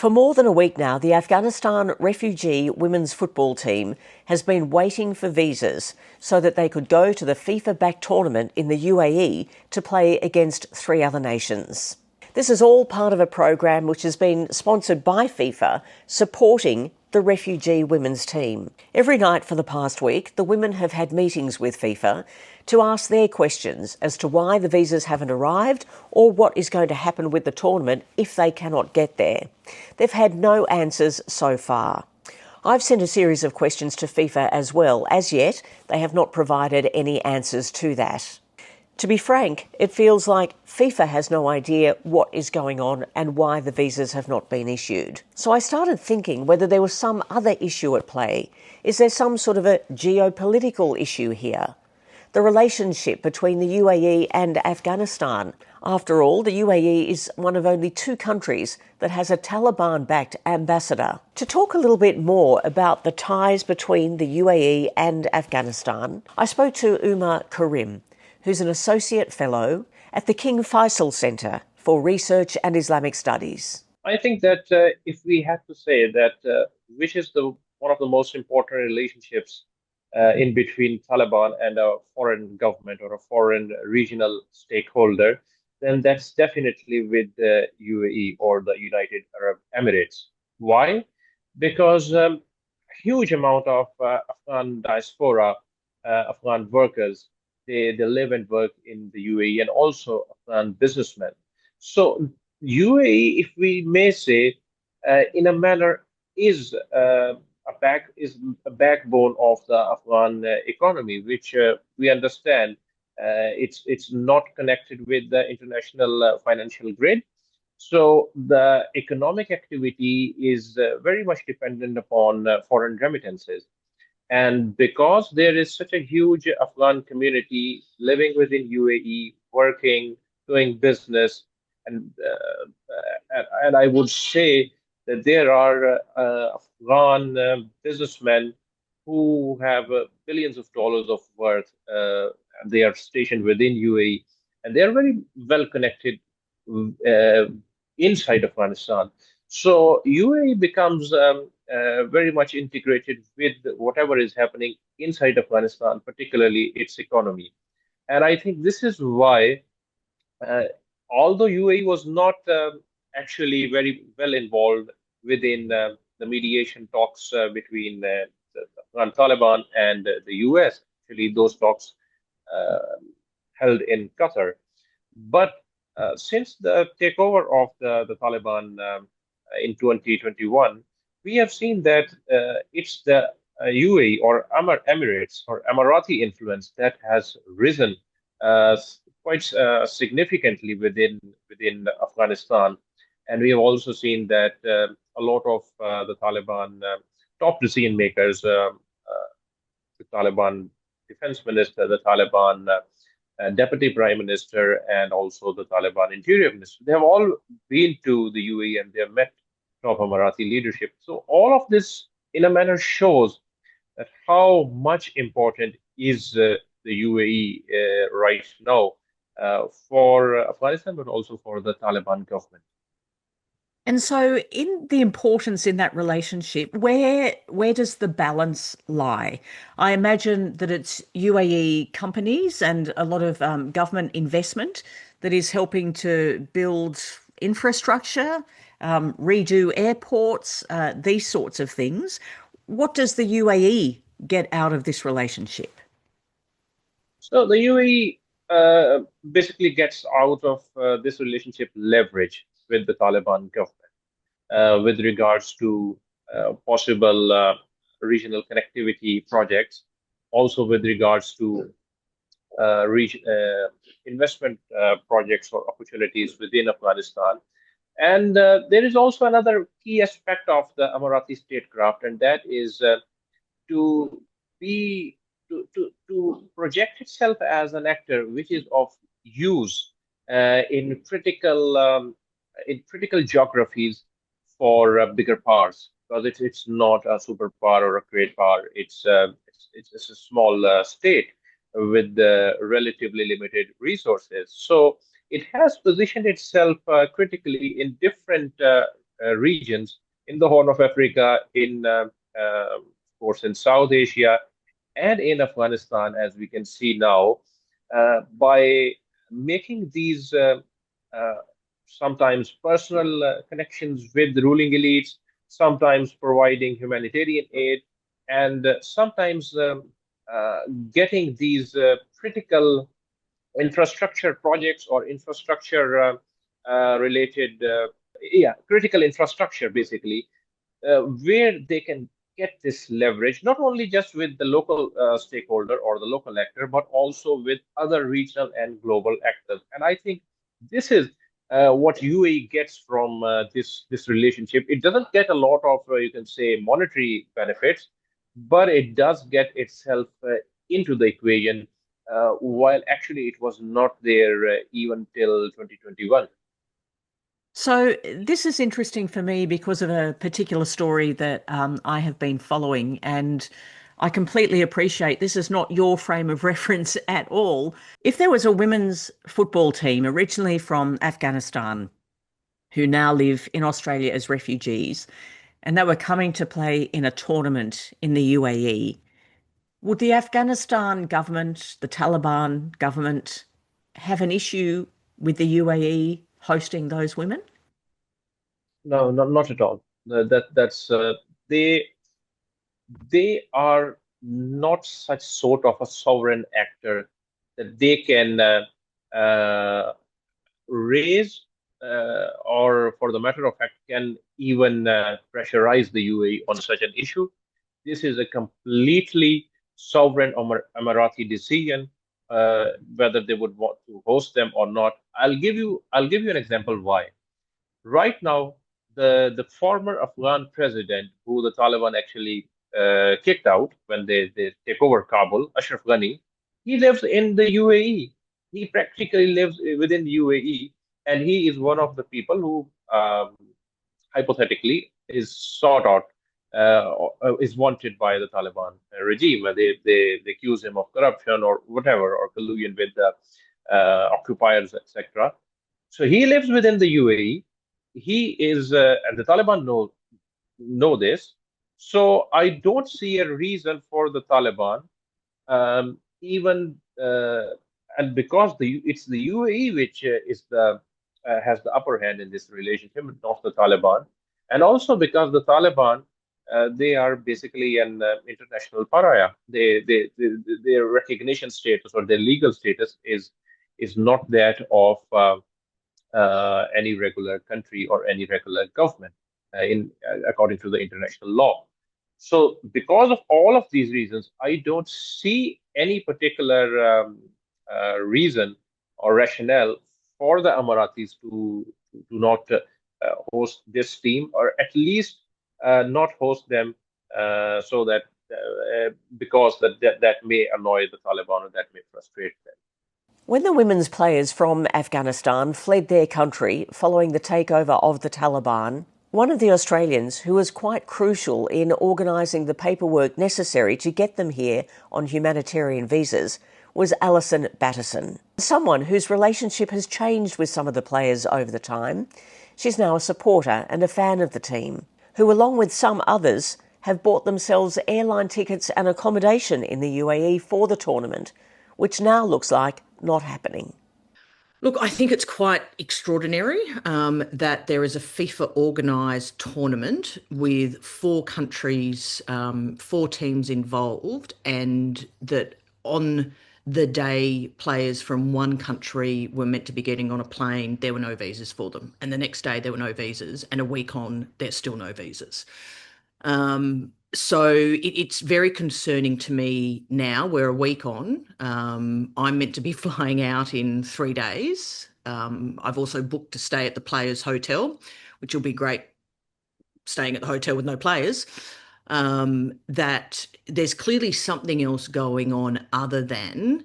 For more than a week now, the Afghanistan Refugee women's football team has been waiting for visas so that they could go to the FIFA-backed tournament in the UAE to play against 3 other nations. This is all part of a program which has been sponsored by FIFA, supporting the refugee women's team. Every night for the past week, the women have had meetings with FIFA to ask their questions as to why the visas haven't arrived or what is going to happen with the tournament if they cannot get there. They've had no answers so far. I've sent a series of questions to FIFA as well. As yet, they have not provided any answers to that. To be frank, it feels like FIFA has no idea what is going on and why the visas have not been issued. So I started thinking whether there was some other issue at play. Is there some sort of a geopolitical issue here? The relationship between the UAE and Afghanistan. After all, the UAE is one of only 2 countries that has a Taliban-backed ambassador. To talk a little bit more about the ties between the UAE and Afghanistan, I spoke to Umar Karim, who's an Associate Fellow at the King Faisal Centre for Research and Islamic Studies. I think that if we have to say that which is the one of the most important relationships in between Taliban and a foreign government or a foreign regional stakeholder, then that's definitely with the UAE or the United Arab Emirates. Why? Because huge amount of Afghan diaspora, Afghan workers, they live and work in the UAE and also Afghan businessmen. So UAE, if we may say, in a manner, is a backbone of the Afghan economy, which we understand it's not connected with the international financial grid. So the economic activity is very much dependent upon foreign remittances. And because there is such a huge Afghan community living within UAE, working, doing business, and I would say that there are Afghan businessmen who have billions of dollars of worth. They are stationed within UAE, and they are very well connected uh, inside Afghanistan. So UAE becomes very much integrated with whatever is happening inside Afghanistan, particularly its economy. And I think this is why, uh, although UAE was not actually very well involved within the mediation talks between the Afghan Taliban and the US, actually those talks uh, held in Qatar. But since the takeover of the Taliban in 2021, we have seen that it's the UAE or Emirates or Emirati influence that has risen quite significantly within Afghanistan, and we have also seen that a lot of the Taliban top decision makers, the Taliban defense minister, the Taliban deputy prime minister, and also the Taliban interior minister. They have all been to the UAE and they have met top Emirati leadership. So all of this, in a manner, shows that how much important is the UAE right now for Afghanistan, but also for the Taliban government. And so in the importance in that relationship, where does the balance lie? I imagine that it's UAE companies and a lot of government investment that is helping to build infrastructure, redo airports, these sorts of things. What does the UAE get out of this relationship? So the UAE basically gets out of this relationship leverage with the Taliban government with regards to possible regional connectivity projects, also with regards to investment projects or opportunities within Afghanistan. And there is also another key aspect of the Emirati statecraft, and that is to be to project itself as an actor which is of use in critical geographies for bigger powers, because it's not a superpower or a great power. It's a small state with relatively limited resources. So it has positioned itself critically in different regions in the Horn of Africa, of course, in South Asia, and in Afghanistan, as we can see now, by making these uh, sometimes personal connections with the ruling elites, sometimes providing humanitarian aid, and sometimes uh, getting these critical infrastructure projects or infrastructure related, critical infrastructure basically, where they can get this leverage, not only just with the local stakeholder or the local actor, but also with other regional and global actors. And I think this is what UAE gets from this relationship. It doesn't get a lot of, you can say, monetary benefits, but it does get itself into the equation, while actually it was not there even till 2021. So, this is interesting for me because of a particular story that I have been following, and I completely appreciate this is not your frame of reference at all. If there was a women's football team originally from Afghanistan who now live in Australia as refugees, and they were coming to play in a tournament in the UAE, would the Afghanistan government, the Taliban government, have an issue with the UAE hosting those women? No, not at all. That's they they are not such sort of a sovereign actor that they can raise, or for the matter of fact, can even pressurize the UAE on such an issue. This is a completely sovereign Emirati decision, whether they would want to host them or not. I'll give you an example why. Right now, the former Afghan president, who the Taliban actually kicked out when they take over Kabul, Ashraf Ghani, he lives in the UAE. He practically lives within the UAE, and he is one of the people who, hypothetically, is sought out, is wanted by the Taliban regime. They accuse him of corruption or whatever, or collusion with the occupiers, etc. So he lives within the UAE. He is, and the Taliban know this. So I don't see a reason for the Taliban, even, and because it's the UAE which is the has the upper hand in this relationship, not the Taliban, and also because the Taliban, they are basically an international pariah. Their recognition status or their legal status is not that of any regular country or any regular government, in according to the international law. So, because of all of these reasons, I don't see any particular reason or rationale for the Emiratis to not host this team, or at least not host them, so that because that may annoy the Taliban or that may frustrate them. When the women's players from Afghanistan fled their country following the takeover of the Taliban, one of the Australians who was quite crucial in organising the paperwork necessary to get them here on humanitarian visas was Alison Batterson, someone whose relationship has changed with some of the players over the time. She's now a supporter and a fan of the team, who, along with some others, have bought themselves airline tickets and accommodation in the UAE for the tournament, which now looks like not happening. Look, I think it's quite extraordinary that there is a FIFA organised tournament with four countries, four teams involved, and that on the day players from one country were meant to be getting on a plane, there were no visas for them. And the next day there were no visas, and a week on, there's still no visas. So it's very concerning to me now. We're a week on. I'm meant to be flying out in 3 days. I've also booked to stay at the Players Hotel, which will be great staying at the hotel with no players. That there's clearly something else going on other than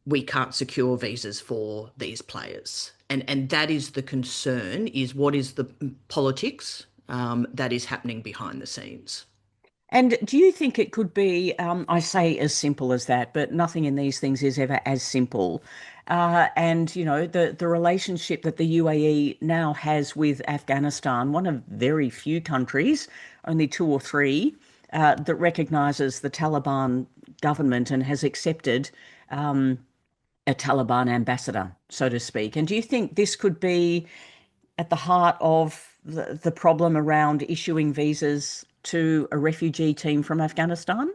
we can't secure visas for these players. And that is the concern, is what is the politics that is happening behind the scenes. And do you think it could be, I say as simple as that, but nothing in these things is ever as simple. And, the relationship that the UAE now has with Afghanistan, one of very few countries, only two or three, that recognises the Taliban government and has accepted a Taliban ambassador, so to speak. And do you think this could be at the heart of the problem around issuing visas to a refugee team from Afghanistan?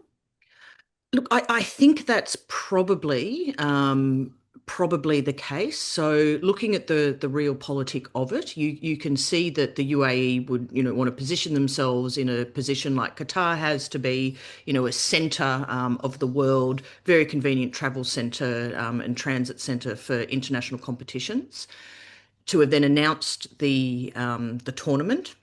Look, I think that's probably the case. So looking at the realpolitik of it, you can see that the UAE would, want to position themselves in a position like Qatar has to be, a centre of the world, very convenient travel centre and transit centre for international competitions. To have then announced the tournament.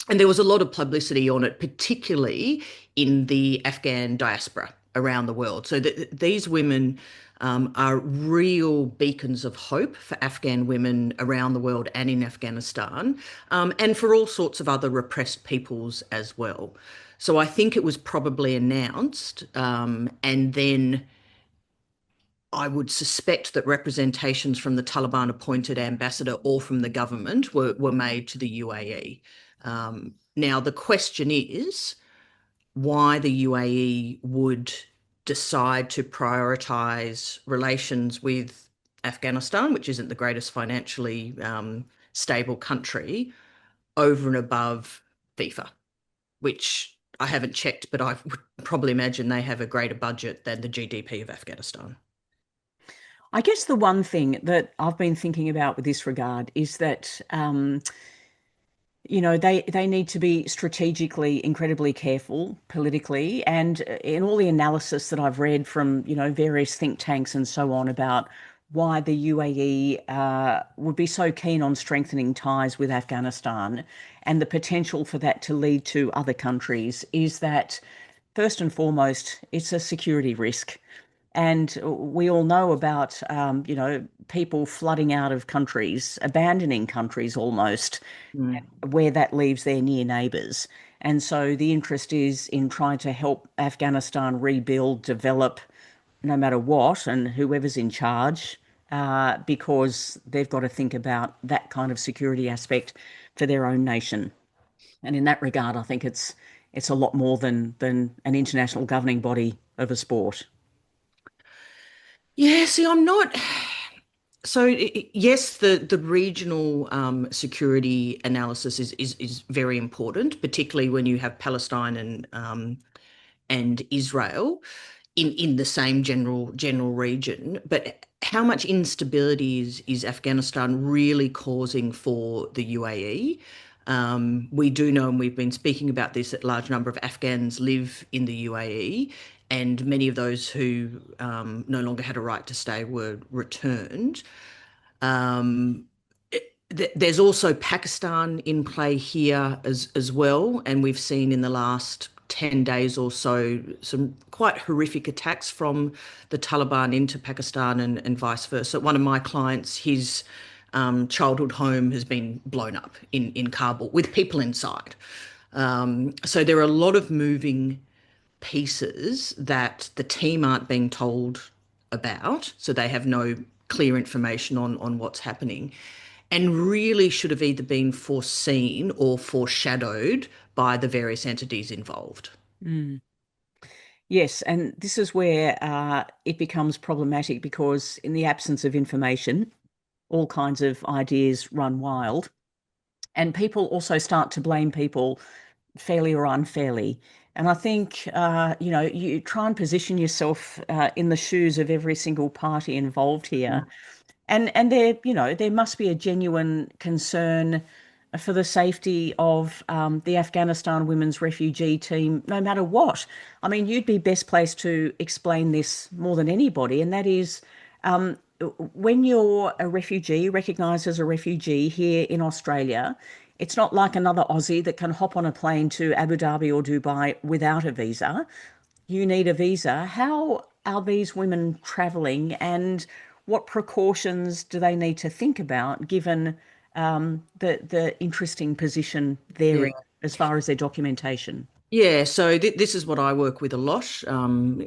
And there was a lot of publicity on it, particularly in the Afghan diaspora around the world. So these women are real beacons of hope for Afghan women around the world and in Afghanistan, and for all sorts of other repressed peoples as well. So I think it was probably announced, and then I would suspect that representations from the Taliban appointed ambassador or from the government were made to the UAE. Now, the question is why the UAE would decide to prioritise relations with Afghanistan, which isn't the greatest financially stable country, over and above FIFA, which I haven't checked, but I would probably imagine they have a greater budget than the GDP of Afghanistan. I guess the one thing that I've been thinking about with this regard is that they need to be strategically incredibly careful politically, and in all the analysis that I've read from various think tanks and so on about why the UAE would be so keen on strengthening ties with Afghanistan and the potential for that to lead to other countries is that first and foremost it's a security risk. And we all know about, people flooding out of countries, abandoning countries almost, Mm. where that leaves their near neighbours. And so the interest is in trying to help Afghanistan rebuild, develop, no matter what, and whoever's in charge, because they've got to think about that kind of security aspect for their own nation. And in that regard, I think it's a lot more than an international governing body of a sport. Yeah, see, I'm not. So yes, the regional security analysis is very important, particularly when you have Palestine and Israel in the same general region. But how much instability is Afghanistan really causing for the UAE? We do know, and we've been speaking about this, that a large number of Afghans live in the UAE, and many of those who no longer had a right to stay were returned. Um, there's also Pakistan in play here as well, and we've seen in the last 10 days or so some quite horrific attacks from the Taliban into Pakistan and vice versa. One of my clients, his childhood home has been blown up in Kabul with people inside. So there are a lot of moving pieces that the team aren't being told about, so they have no clear information on what's happening, and really should have either been foreseen or foreshadowed by the various entities involved. Mm. Yes, and this is where it becomes problematic because in the absence of information, all kinds of ideas run wild. And people also start to blame people fairly or unfairly. And I think, you try and position yourself in the shoes of every single party involved here. And there must be a genuine concern for the safety of the Afghanistan women's refugee team, no matter what. I mean, you'd be best placed to explain this more than anybody, and that is when you're a refugee, recognised as a refugee here in Australia, it's not like another Aussie that can hop on a plane to Abu Dhabi or Dubai without a visa. You need a visa. How are these women travelling and what precautions do they need to think about given the interesting position they're Yeah. in as far as their documentation? Yeah, so this is what I work with a lot,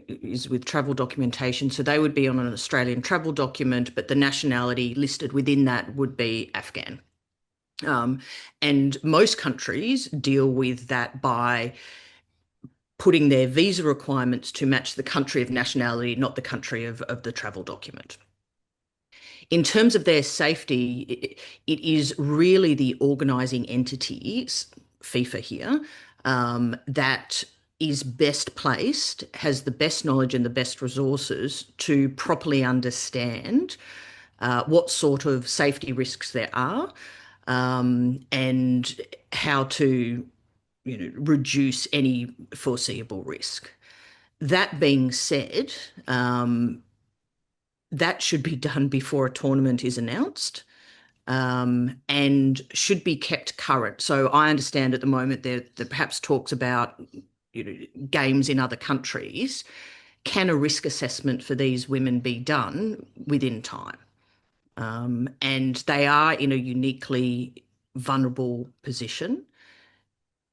is with travel documentation. So they would be on an Australian travel document, but the nationality listed within that would be Afghan. And most countries deal with that by putting their visa requirements to match the country of nationality, not the country of the travel document. In terms of their safety, it is really the organising entities, FIFA here, that is best placed, has the best knowledge and the best resources to properly understand what sort of safety risks there are, and how to reduce any foreseeable risk. That being said, that should be done before a tournament is announced, and should be kept current. So I understand at the moment there perhaps talks about games in other countries. Can a risk assessment for these women be done within time? And they are in a uniquely vulnerable position.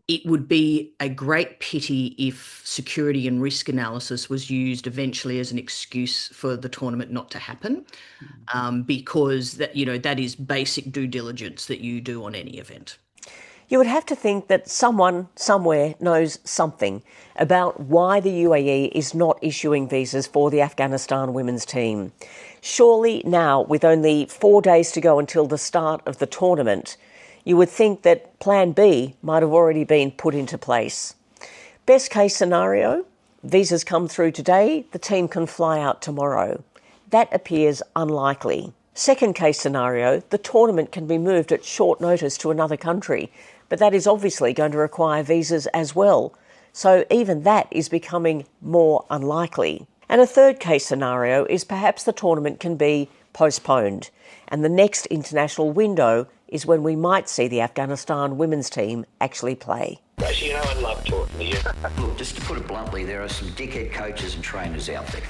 It would be a great pity if security and risk analysis was used eventually as an excuse for the tournament not to happen, because that is basic due diligence that you do on any event. You would have to think that someone somewhere knows something about why the UAE is not issuing visas for the Afghanistan women's team. Surely now, with only 4 days to go until the start of the tournament, you would think that Plan B might have already been put into place. Best case scenario, visas come through today, the team can fly out tomorrow. That appears unlikely. Second case scenario, the tournament can be moved at short notice to another country, but that is obviously going to require visas as well. So even that is becoming more unlikely. And a third case scenario is perhaps the tournament can be postponed, and the next international window is when we might see the Afghanistan women's team actually play. Actually, I love talking to you. Look, just to put it bluntly, there are some dickhead coaches and trainers out there.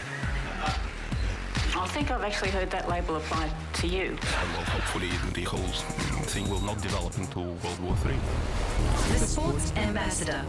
I think I've actually heard that label applied to you. Well, hopefully the whole thing will not develop into World War III. The Sports Ambassador.